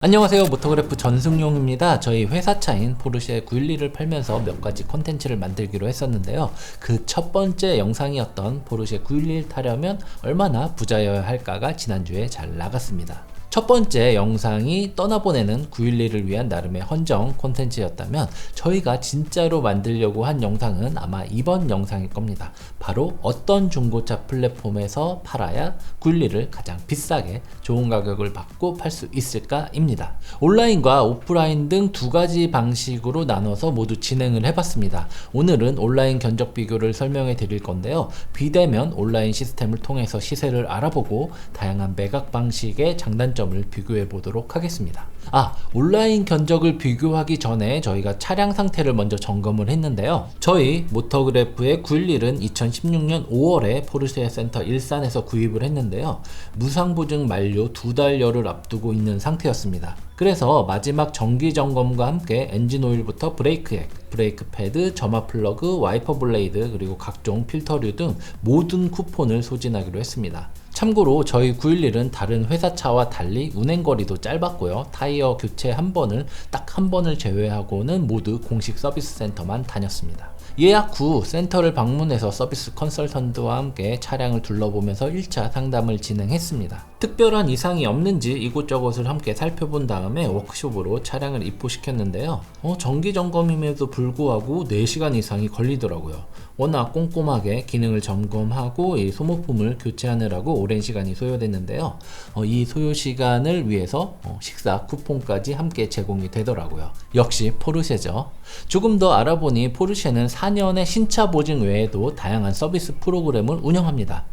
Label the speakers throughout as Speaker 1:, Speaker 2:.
Speaker 1: 안녕하세요, 모터그래프 전승용입니다. 저희 회사차인 포르쉐 911을 팔면서 몇 가지 콘텐츠를 만들기로 했었는데요. 그 첫 번째 영상이었던 포르쉐 911 타려면 얼마나 부자여야 할까가 지난주에 잘 나갔습니다. 첫 번째 영상이 떠나보내는 911을 위한 나름의 헌정 콘텐츠였다면 저희가 진짜로 만들려고 한 영상은 아마 이번 영상일 겁니다. 바로 어떤 중고차 플랫폼에서 팔아야 911을 가장 비싸게 좋은 가격을 받고 팔 수 있을까 입니다. 온라인과 오프라인 등 두 가지 방식으로 나눠서 모두 진행을 해봤습니다. 오늘은 온라인 견적 비교를 설명해 드릴 건데요. 비대면 온라인 시스템을 통해서 시세를 알아보고 다양한 매각 방식의 장단점을 비교해 보도록 하겠습니다. 온라인 견적을 비교하기 전에 저희가 차량 상태를 먼저 점검을 했는데요. 저희 모터그래프의 911은 2016년 5월에 포르쉐 센터 일산에서 구입을 했는데요. 무상보증 만료 2달여를 앞두고 있는 상태였습니다. 그래서 마지막 정기 점검과 함께 엔진오일부터 브레이크액, 브레이크 패드, 점화 플러그, 와이퍼 블레이드, 그리고 각종 필터류 등 모든 쿠폰을 소진하기로 했습니다. 참고로 저희 911은 다른 회사차와 달리 운행거리도 짧았고요. 타이어 교체 딱 한 번을 제외하고는 모두 공식 서비스 센터만 다녔습니다. 예약 후 센터를 방문해서 서비스 컨설턴트와 함께 차량을 둘러보면서 1차 상담을 진행했습니다. 특별한 이상이 없는지 이곳저곳을 함께 살펴본 다음에 워크숍으로 차량을 입고시켰는데요. 정기 점검임에도 불구하고 4시간 이상이 걸리더라고요. 워낙 꼼꼼하게 기능을 점검하고 이 소모품을 교체하느라고 오랜 시간이 소요됐는데요. 이 소요 시간을 위해서 식사 쿠폰까지 함께 제공이 되더라고요. 역시 포르쉐죠. 조금 더 알아보니 포르쉐는 4년의 신차 보증 외에도 다양한 서비스 프로그램을 운영합니다.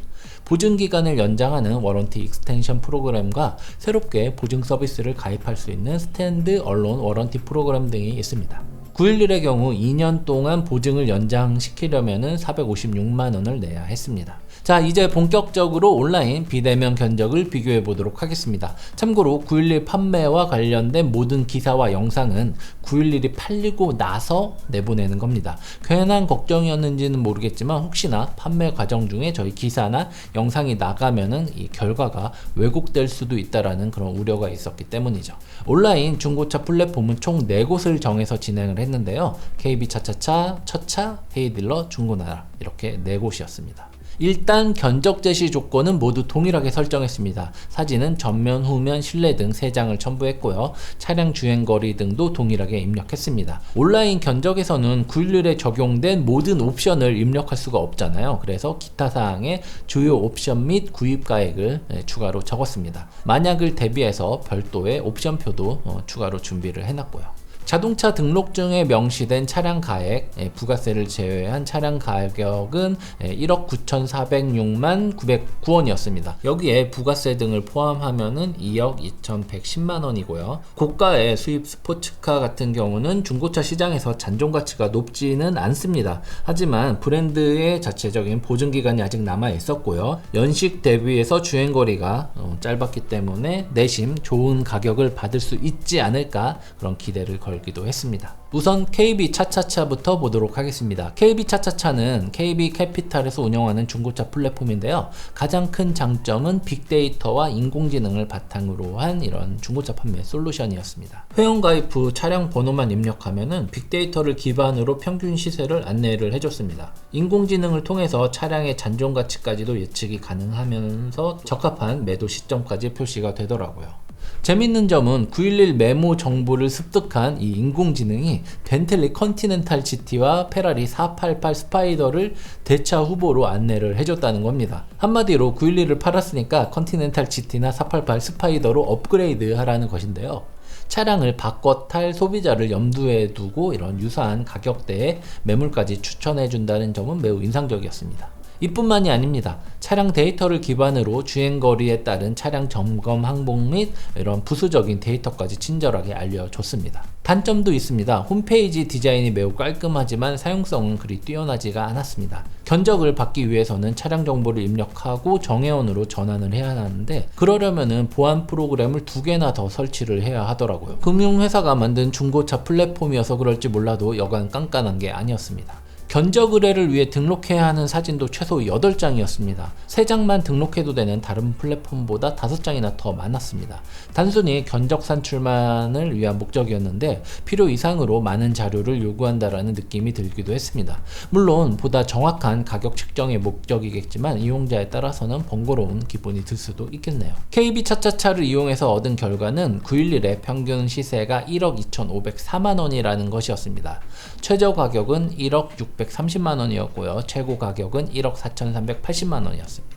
Speaker 1: 보증기간을 연장하는 워런티 익스텐션 프로그램과 새롭게 보증 서비스를 가입할 수 있는 스탠드 얼론 워런티 프로그램 등이 있습니다. 911의 경우 2년 동안 보증을 연장시키려면 456만원을 내야 했습니다. 자, 이제 본격적으로 온라인 비대면 견적을 비교해 보도록 하겠습니다. 참고로 911 판매와 관련된 모든 기사와 영상은 911이 팔리고 나서 내보내는 겁니다. 괜한 걱정이었는지는 모르겠지만 혹시나 판매 과정 중에 저희 기사나 영상이 나가면은 이 결과가 왜곡될 수도 있다라는 그런 우려가 있었기 때문이죠. 온라인 중고차 플랫폼은 총 4곳을 정해서 진행을 했는데요. KB차차차, 첫차, 헤이딜러, 중고나라 이렇게 4곳이었습니다. 일단 견적 제시 조건은 모두 동일하게 설정했습니다. 사진은 전면, 후면, 실내 등 3장을 첨부했고요. 차량 주행거리 등도 동일하게 입력했습니다. 온라인 견적에서는 911에 적용된 모든 옵션을 입력할 수가 없잖아요. 그래서 기타 사항에 주요 옵션 및 구입가액을 추가로 적었습니다. 만약을 대비해서 별도의 옵션표도 추가로 준비를 해놨고요. 자동차 등록증에 명시된 차량 가액, 부가세를 제외한 차량 가격은 1억 9,406만 909원이었습니다. 여기에 부가세 등을 포함하면은 2억 2,110만원이고요. 고가의 수입 스포츠카 같은 경우는 중고차 시장에서 잔존 가치가 높지는 않습니다. 하지만 브랜드의 자체적인 보증기간이 아직 남아 있었고요. 연식 대비해서 주행거리가 짧았기 때문에 내심 좋은 가격을 받을 수 있지 않을까 그런 기대를 걸기도 했습니다. 우선 KB차차차부터 보도록 하겠습니다. KB차차차는 KB캐피탈에서 운영하는 중고차 플랫폼인데요. 가장 큰 장점은 빅데이터와 인공지능을 바탕으로 한 이런 중고차 판매 솔루션이었습니다. 회원가입 후 차량 번호만 입력하면은 빅데이터를 기반으로 평균 시세를 안내를 해줬습니다. 인공지능을 통해서 차량의 잔존 가치까지도 예측이 가능하면서 적합한 매도 시점까지 표시가 되더라고요. 재밌는 점은 911 메모 정보를 습득한 이 인공지능이 벤틀리 컨티넨탈 GT와 페라리 488 스파이더를 대차 후보로 안내를 해줬다는 겁니다. 한마디로 911을 팔았으니까 컨티넨탈 GT나 488 스파이더로 업그레이드 하라는 것인데요. 차량을 바꿔 탈 소비자를 염두에 두고 이런 유사한 가격대의 매물까지 추천해준다는 점은 매우 인상적이었습니다. 이뿐만이 아닙니다. 차량 데이터를 기반으로 주행거리에 따른 차량 점검 항목 및 이런 부수적인 데이터까지 친절하게 알려줬습니다. 단점도 있습니다. 홈페이지 디자인이 매우 깔끔하지만 사용성은 그리 뛰어나지가 않았습니다. 견적을 받기 위해서는 차량 정보를 입력하고 정회원으로 전환을 해야 하는데 그러려면은 보안 프로그램을 2개나 더 설치를 해야 하더라고요. 금융회사가 만든 중고차 플랫폼이어서 그럴지 몰라도 여간 깐깐한 게 아니었습니다. 견적 의뢰를 위해 등록해야 하는 사진도 최소 8장이었습니다. 3장만 등록해도 되는 다른 플랫폼보다 5장이나 더 많았습니다. 단순히 견적 산출만을 위한 목적이었는데 필요 이상으로 많은 자료를 요구한다라는 느낌이 들기도 했습니다. 물론 보다 정확한 가격 측정의 목적이겠지만 이용자에 따라서는 번거로운 기분이 들 수도 있겠네요. KB 차차차를 이용해서 얻은 결과는 911의 평균 시세가 1억 2,504만원이라는 것이었습니다. 최저 가격은 1억 630만원이었고요. 최고 가격은 1억 4,380만원이었습니다.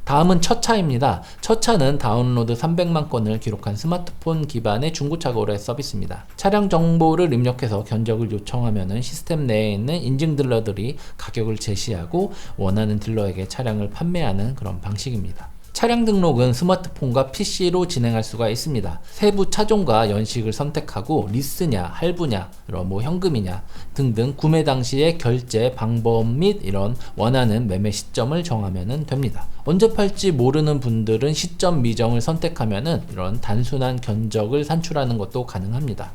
Speaker 1: 다음은 첫차입니다. 첫차는 다운로드 300만 건을 기록한 스마트폰 기반의 중고차 거래 서비스입니다. 차량 정보를 입력해서 견적을 요청하면 시스템 내에 있는 인증 딜러들이 가격을 제시하고 원하는 딜러에게 차량을 판매하는 그런 방식입니다. 차량 등록은 스마트폰과 PC로 진행할 수가 있습니다. 세부 차종과 연식을 선택하고 리스냐, 할부냐, 현금이냐 등등 구매 당시의 결제 방법 및 이런 원하는 매매 시점을 정하면 됩니다. 언제 팔지 모르는 분들은 시점 미정을 선택하면 이런 단순한 견적을 산출하는 것도 가능합니다.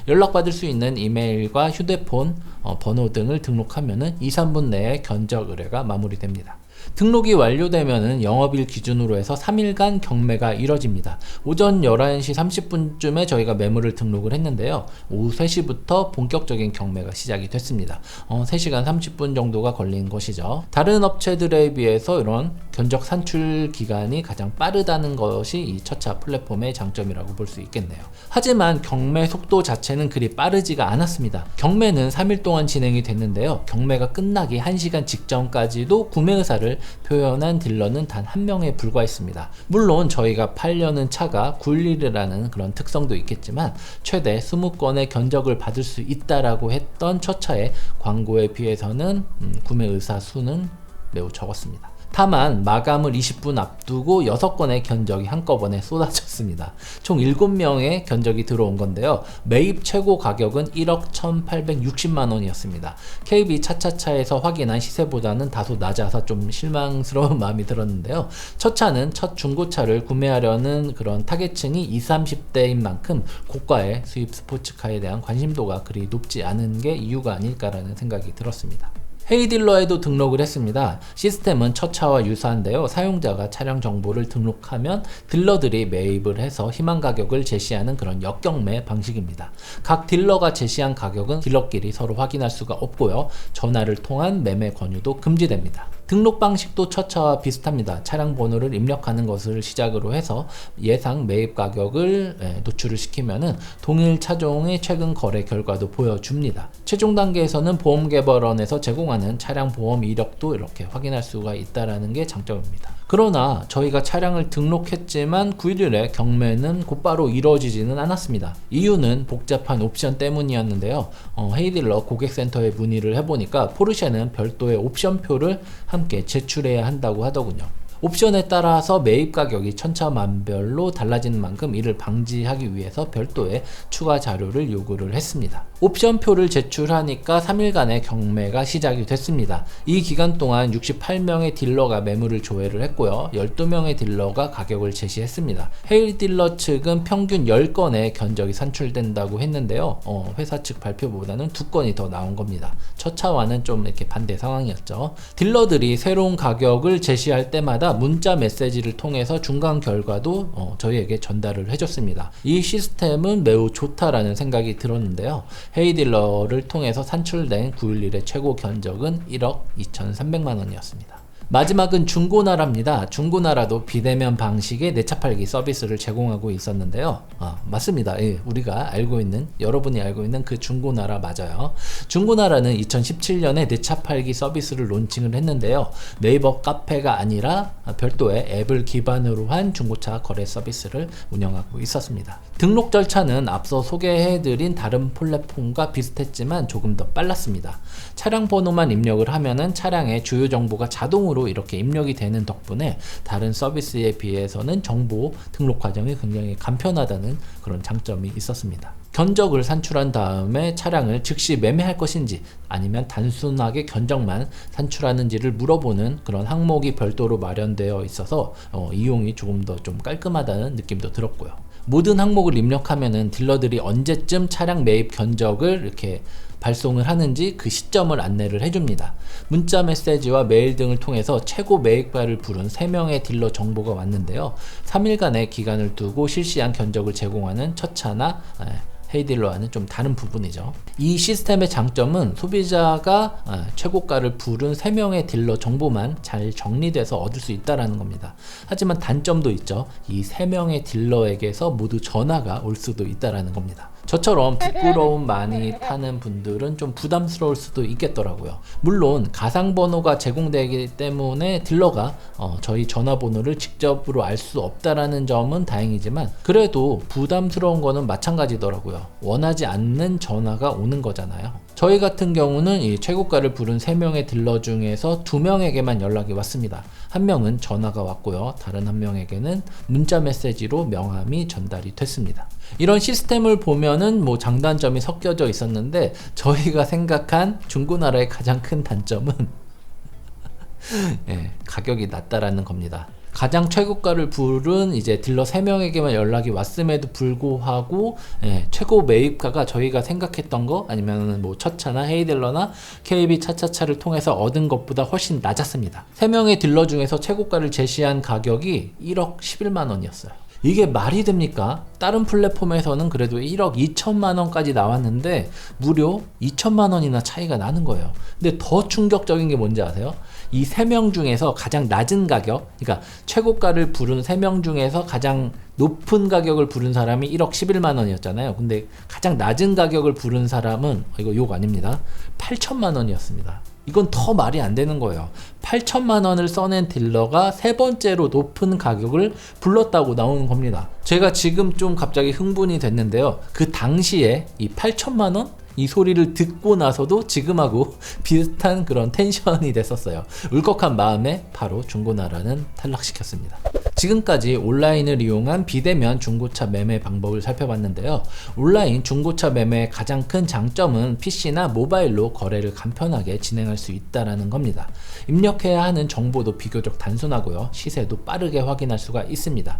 Speaker 1: 연락받을 수 있는 이메일과 휴대폰 번호 등을 등록하면 2, 3분 내에 견적 의뢰가 마무리됩니다. 등록이 완료되면 영업일 기준으로 해서 3일간 경매가 이뤄집니다. 오전 11시 30분쯤에 저희가 매물을 등록을 했는데요. 오후 3시부터 본격적인 경매가 시작이 됐습니다. 3시간 30분 정도가 걸린 것이죠. 다른 업체들에 비해서 이런 견적 산출 기간이 가장 빠르다는 것이 이 첫차 플랫폼의 장점이라고 볼 수 있겠네요. 하지만 경매 속도 자체는 그리 빠르지가 않았습니다. 경매는 3일 동안 진행이 됐는데요. 경매가 끝나기 1시간 직전까지도 구매 의사를 표현한 딜러는 단 한 명에 불과했습니다. 물론 저희가 팔려는 차가 911이라는 그런 특성도 있겠지만 최대 20건의 견적을 받을 수 있다라고 했던 첫 차의 광고에 비해서는 구매 의사 수는 매우 적었습니다. 다만 마감을 20분 앞두고 6건의 견적이 한꺼번에 쏟아졌습니다. 총 7명의 견적이 들어온 건데요. 매입 최고 가격은 1억 1,860만원이었습니다. KB 차차차에서 확인한 시세보다는 다소 낮아서 좀 실망스러운 마음이 들었는데요. 첫 차는 첫 중고차를 구매하려는 그런 타겟층이 20, 30대인 만큼 고가의 수입 스포츠카에 대한 관심도가 그리 높지 않은 게 이유가 아닐까라는 생각이 들었습니다. 헤이딜러에도 등록을 했습니다. 시스템은 첫 차와 유사한데요. 사용자가 차량 정보를 등록하면 딜러들이 매입을 해서 희망 가격을 제시하는 그런 역경매 방식입니다. 각 딜러가 제시한 가격은 딜러끼리 서로 확인할 수가 없고요. 전화를 통한 매매 권유도 금지됩니다. 등록 방식도 첫 차와 비슷합니다. 차량 번호를 입력하는 것을 시작으로 해서 예상 매입 가격을 노출을 시키면은 동일 차종의 최근 거래 결과도 보여줍니다. 최종 단계에서는 보험개발원에서 제공하는 차량 보험 이력도 이렇게 확인할 수가 있다는 게 장점입니다. 그러나 저희가 차량을 등록했지만 911의 경매는 곧바로 이루어지지는 않았습니다. 이유는 복잡한 옵션 때문이었는데요. 헤이딜러 고객센터에 문의를 해보니까 포르쉐는 별도의 옵션표를 함께 제출해야 한다고 하더군요. 옵션에 따라서 매입 가격이 천차만별로 달라지는 만큼 이를 방지하기 위해서 별도의 추가 자료를 요구를 했습니다. 옵션표를 제출하니까 3일간의 경매가 시작이 됐습니다. 이 기간 동안 68명의 딜러가 매물을 조회를 했고요. 12명의 딜러가 가격을 제시했습니다. 헤일 딜러 측은 평균 10건의 견적이 산출된다고 했는데요. 회사 측 발표보다는 2건이 더 나온 겁니다. 첫 차와는 좀 이렇게 반대 상황이었죠. 딜러들이 새로운 가격을 제시할 때마다 문자 메시지를 통해서 중간 결과도 저희에게 전달을 해줬습니다. 이 시스템은 매우 좋다라는 생각이 들었는데요. 헤이딜러를 통해서 산출된 911의 최고 견적은 1억 2,300만원이었습니다. 마지막은 중고나라입니다. 중고나라도 비대면 방식의 내 차 팔기 서비스를 제공하고 있었는데요. 맞습니다. 우리가 알고 있는, 여러분이 알고 있는 그 중고나라 맞아요. 중고나라는 2017년에 내 차 팔기 서비스를 론칭을 했는데요. 네이버 카페가 아니라 별도의 앱을 기반으로 한 중고차 거래 서비스를 운영하고 있었습니다. 등록 절차는 앞서 소개해드린 다른 플랫폼과 비슷했지만 조금 더 빨랐습니다. 차량 번호만 입력을 하면은 차량의 주요 정보가 자동으로 이렇게 입력이 되는 덕분에 다른 서비스에 비해서는 정보 등록 과정이 굉장히 간편하다는 그런 장점이 있었습니다. 견적을 산출한 다음에 차량을 즉시 매매할 것인지 아니면 단순하게 견적만 산출하는지를 물어보는 그런 항목이 별도로 마련되어 있어서 이용이 조금 더 좀 깔끔하다는 느낌도 들었고요. 모든 항목을 입력하면은 딜러들이 언제쯤 차량 매입 견적을 이렇게 발송을 하는지 그 시점을 안내를 해줍니다. 문자 메시지와 메일 등을 통해서 최고 매입가를 부른 3명의 딜러 정보가 왔는데요. 3일간의 기간을 두고 실시한 견적을 제공하는 첫 차나 헤이딜러와는 좀 다른 부분이죠. 이 시스템의 장점은 소비자가 최고가를 부른 3명의 딜러 정보만 잘 정리돼서 얻을 수 있다는 겁니다. 하지만 단점도 있죠. 이 3명의 딜러에게서 모두 전화가 올 수도 있다는 겁니다. 저처럼 부끄러움 많이 타는 분들은 좀 부담스러울 수도 있겠더라고요. 물론 가상번호가 제공되기 때문에 딜러가 저희 전화번호를 직접으로 알 수 없다라는 점은 다행이지만 그래도 부담스러운 거는 마찬가지더라고요. 원하지 않는 전화가 오는 거잖아요. 저희 같은 경우는 이 최고가를 부른 3명의 딜러 중에서 2명에게만 연락이 왔습니다. 한 명은 전화가 왔고요. 다른 한 명에게는 문자 메시지로 명함이 전달이 됐습니다. 이런 시스템을 보면은 장단점이 섞여져 있었는데 저희가 생각한 중고나라의 가장 큰 단점은 가격이 낮다라는 겁니다. 가장 최고가를 부른 이제 딜러 3명에게만 연락이 왔음에도 불구하고 최고 매입가가 저희가 생각했던 거 아니면 첫차나 헤이딜러나 KB 차차차를 통해서 얻은 것보다 훨씬 낮았습니다. 3명의 딜러 중에서 최고가를 제시한 가격이 1억 11만 원이었어요. 이게 말이 됩니까? 다른 플랫폼에서는 그래도 1억 2천만 원까지 나왔는데 무려 2천만 원이나 차이가 나는 거예요. 근데 더 충격적인 게 뭔지 아세요? 이 3명 중에서 가장 낮은 가격, 그러니까 최고가를 부른 3명 중에서 가장 높은 가격을 부른 사람이 1억 11만 원이었잖아요. 근데 가장 낮은 가격을 부른 사람은, 이거 욕 아닙니다, 8천만 원이었습니다. 이건 더 말이 안 되는 거예요. 8천만 원을 써낸 딜러가 세 번째로 높은 가격을 불렀다고 나오는 겁니다. 제가 지금 좀 갑자기 흥분이 됐는데요. 그 당시에 이 8천만 원? 이 소리를 듣고 나서도 지금하고 비슷한 그런 텐션이 됐었어요. 울컥한 마음에 바로 중고나라는 탈락시켰습니다. 지금까지 온라인을 이용한 비대면 중고차 매매 방법을 살펴봤는데요. 온라인 중고차 매매의 가장 큰 장점은 PC나 모바일로 거래를 간편하게 진행할 수 있다는 겁니다. 입력해야 하는 정보도 비교적 단순하고요. 시세도 빠르게 확인할 수가 있습니다.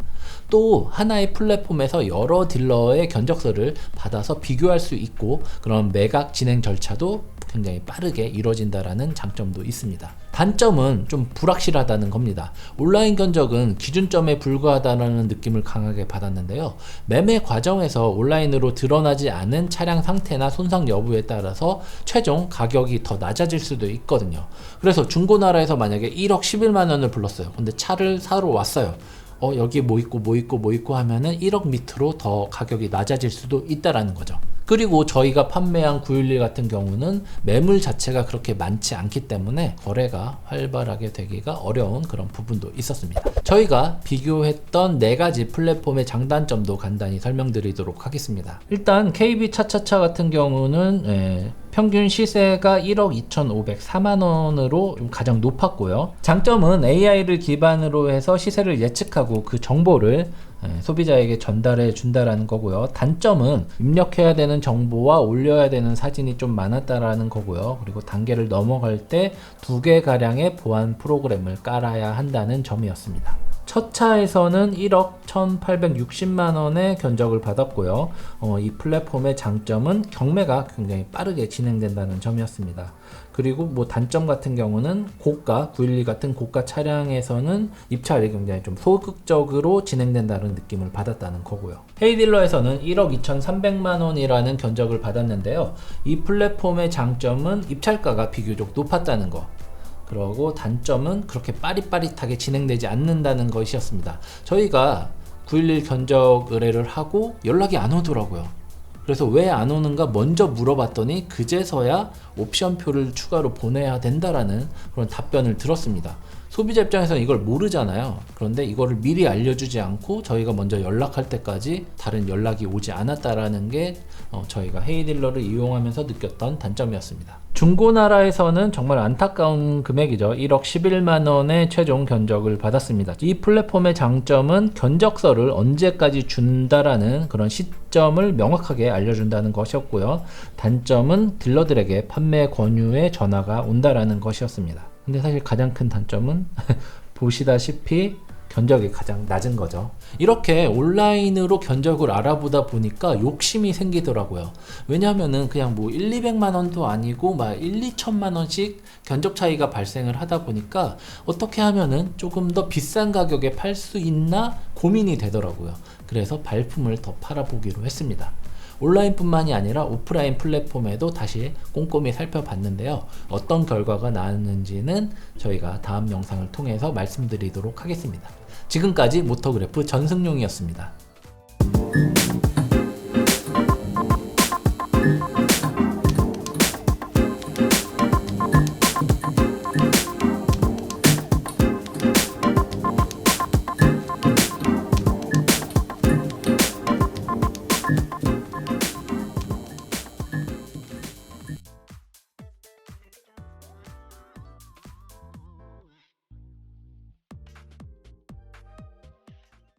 Speaker 1: 또 하나의 플랫폼에서 여러 딜러의 견적서를 받아서 비교할 수 있고 그런 매각 진행 절차도 굉장히 빠르게 이루어진다는 장점도 있습니다. 단점은 좀 불확실하다는 겁니다. 온라인 견적은 기준점에 불과하다는 느낌을 강하게 받았는데요. 매매 과정에서 온라인으로 드러나지 않은 차량 상태나 손상 여부에 따라서 최종 가격이 더 낮아질 수도 있거든요. 그래서 중고나라에서 만약에 1억 11만 원을 불렀어요. 근데 차를 사러 왔어요. 여기 뭐 있고 하면은 1억 밑으로 더 가격이 낮아질 수도 있다라는 거죠. 그리고 저희가 판매한 911 같은 경우는 매물 자체가 그렇게 많지 않기 때문에 거래가 활발하게 되기가 어려운 그런 부분도 있었습니다. 저희가 비교했던 4가지 플랫폼의 장단점도 간단히 설명드리도록 하겠습니다. 일단 KB 차차차 같은 경우는 평균 시세가 1억 2,504만 원으로 가장 높았고요. 장점은 AI를 기반으로 해서 시세를 예측하고 그 정보를 소비자에게 전달해 준다라는 거고요. 단점은 입력해야 되는 정보와 올려야 되는 사진이 좀 많았다라는 거고요. 그리고 단계를 넘어갈 때 2개 가량의 보안 프로그램을 깔아야 한다는 점이었습니다. 첫 차에서는 1억 1,860만 원의 견적을 받았고요. 이 플랫폼의 장점은 경매가 굉장히 빠르게 진행된다는 점이었습니다. 그리고 단점 같은 경우는 고가 911 같은 고가 차량에서는 입찰이 굉장히 좀 소극적으로 진행된다는 느낌을 받았다는 거고요. 헤이딜러에서는 1억 2,300만 원이라는 견적을 받았는데요. 이 플랫폼의 장점은 입찰가가 비교적 높았다는 거. 그리고 단점은 그렇게 빠릿빠릿하게 진행되지 않는다는 것이었습니다. 저희가 911 견적 의뢰를 하고 연락이 안 오더라고요. 그래서 왜 안 오는가 먼저 물어봤더니 그제서야 옵션표를 추가로 보내야 된다라는 그런 답변을 들었습니다. 소비자 입장에서는 이걸 모르잖아요. 그런데 이거를 미리 알려주지 않고 저희가 먼저 연락할 때까지 다른 연락이 오지 않았다라는 게 저희가 헤이딜러를 이용하면서 느꼈던 단점이었습니다. 중고나라에서는 정말 안타까운 금액이죠. 1억 11만 원의 최종 견적을 받았습니다. 이 플랫폼의 장점은 견적서를 언제까지 준다라는 그런 시점을 명확하게 알려준다는 것이었고요. 단점은 딜러들에게 판매 권유의 전화가 온다라는 것이었습니다. 근데 사실 가장 큰 단점은 보시다시피 견적이 가장 낮은 거죠. 이렇게 온라인으로 견적을 알아보다 보니까 욕심이 생기더라고요. 왜냐하면은 그냥 뭐 1, 200만 원도 아니고 막 1, 2천만 원씩 견적 차이가 발생을 하다 보니까 어떻게 하면은 조금 더 비싼 가격에 팔 수 있나 고민이 되더라고요. 그래서 발품을 더 팔아보기로 했습니다. 온라인뿐만이 아니라 오프라인 플랫폼에도 다시 꼼꼼히 살펴봤는데요. 어떤 결과가 나왔는지는 저희가 다음 영상을 통해서 말씀드리도록 하겠습니다. 지금까지 모터그래프 전승용이었습니다.